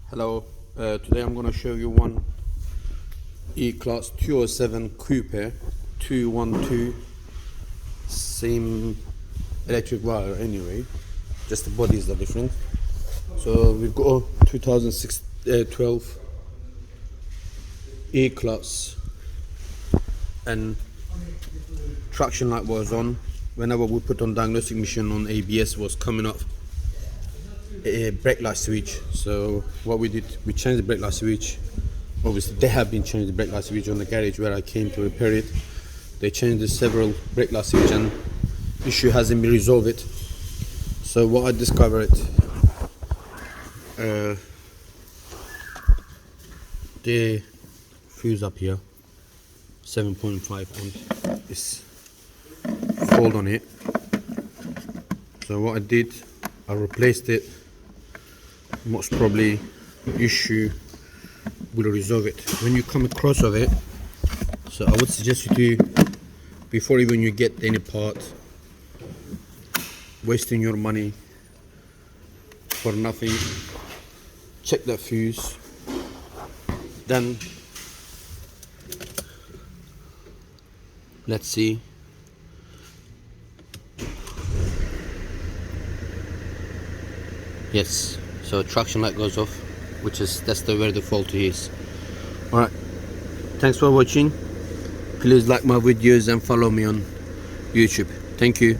Hello, today I'm going to show you one E-Class 207 Coupe 212, same electric wire anyway, just the bodies are different. So we've got 2012 E-Class and traction light was on. Whenever we put on diagnostic machine on ABS was coming up a brake light switch. So what we did, we changed the brake light switch. Obviously they have been changed the brake light switch on the garage where I came to repair it. They changed the several brake light switch and issue hasn't been resolved. So what I discovered, the fuse up here 7.5 amp is fault on it. So what I did, I replaced it. Most probably issue will resolve it when you come across of it. So I would suggest you to, before even you get any part, wasting your money for nothing, check that fuse, then let's see. Yes, so traction light goes off, which is where the fault is. Alright, thanks for watching. Please like my videos and follow me on YouTube. Thank you.